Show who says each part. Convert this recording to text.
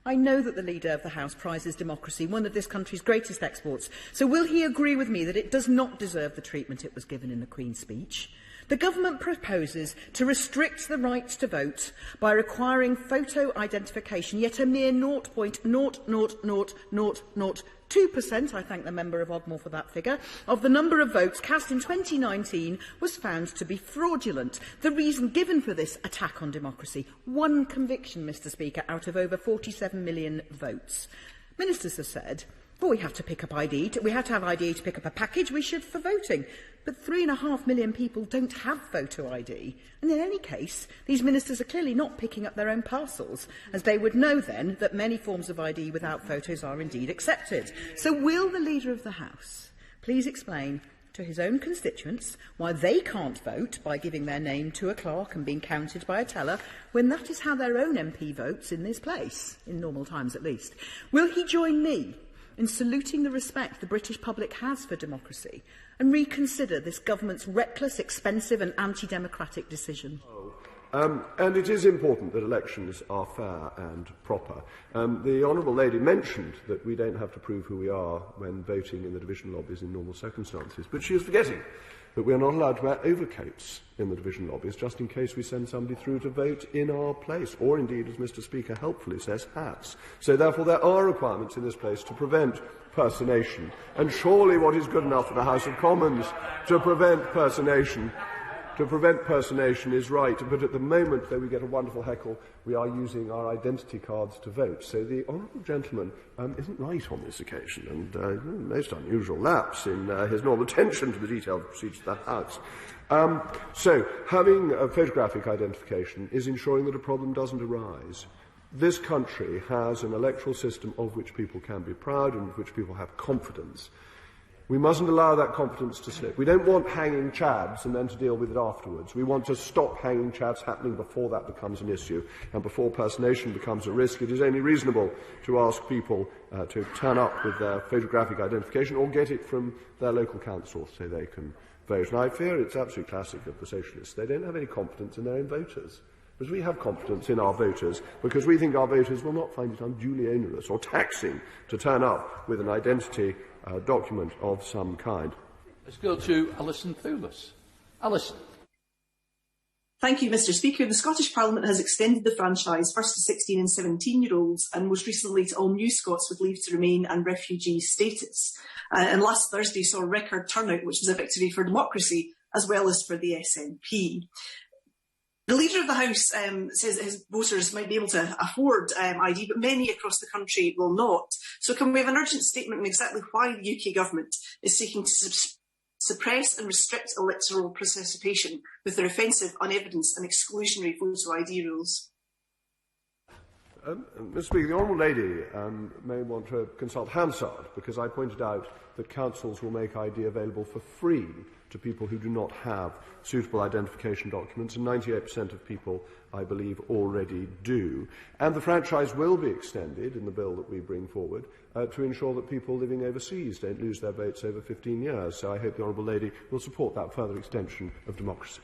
Speaker 1: I know that the Leader of the House prizes democracy, one of this country's greatest exports. So will he agree with me that it does not deserve the treatment it was given in the Queen's speech? The government proposes to restrict the right to vote by requiring photo identification, yet a mere 0.00002%, I thank the member of Ogmore for that figure, of the number of votes cast in 2019 was found to be fraudulent. The reason given for this attack on democracy: one conviction, Mr Speaker, out of over 47 million votes. Ministers have said, well, we have to pick up ID. We have to have ID to pick up a package. We should for voting. But 3.5 million people don't have photo ID. And in any case, these ministers are clearly not picking up their own parcels, as they would know then that many forms of ID without photos are indeed accepted. So will the Leader of the House please explain to his own constituents why they can't vote by giving their name to a clerk and being counted by a teller, when that is how their own MP votes in this place, in normal times at least? Will he join me in saluting the respect the British public has for democracy and reconsider this government's reckless, expensive and anti-democratic decision?
Speaker 2: And it is important that elections are fair and proper. The Honourable Lady mentioned that we don't have to prove who we are when voting in the division lobbies in normal circumstances, but she is forgetting that we are not allowed to wear overcoats in the division lobbies, just in case we send somebody through to vote in our place, or indeed, as Mr Speaker helpfully says, hats. So therefore there are requirements in this place to prevent personation, and surely what is good enough for the House of Commons to prevent personation is right, but at the moment, though we get a wonderful heckle, we are using our identity cards to vote. So the honourable gentleman isn't right on this occasion, and most unusual lapse in his normal attention to the detailed procedures of that House. So having a photographic identification is ensuring that a problem doesn't arise. This country has an electoral system of which people can be proud and of which people have confidence. We mustn't allow that confidence to slip. We don't want hanging chads and then to deal with it afterwards. We want to stop hanging chads happening before that becomes an issue and before personation becomes a risk. It is only reasonable to ask people to turn up with their photographic identification or get it from their local council so they can vote. And I fear it's absolutely classic of the socialists. They don't have any confidence in their own voters. Whereas we have confidence in our voters because we think our voters will not find it unduly onerous or taxing to turn up with an identity document of some kind.
Speaker 3: Let's go to Alison Thewliss. Alison.
Speaker 4: Thank you, Mr Speaker. The Scottish Parliament has extended the franchise first to 16 and 17-year-olds and most recently to all new Scots with leave to remain and refugee status. And last Thursday saw a record turnout, which was a victory for democracy as well as for the SNP. The Leader of the House says that his voters might be able to afford ID, but many across the country will not. So can we have an urgent statement on exactly why the UK Government is seeking to suppress and restrict electoral participation with their offensive, unevidenced and exclusionary photo ID rules?
Speaker 2: Mr Speaker, the Honourable Lady may want to consult Hansard, because I pointed out that councils will make ID available for free to people who do not have suitable identification documents, and 98% of people, I believe, already do. And the franchise will be extended in the bill that we bring forward to ensure that people living overseas don't lose their votes over 15 years. So I hope the Honourable Lady will support that further extension of democracy.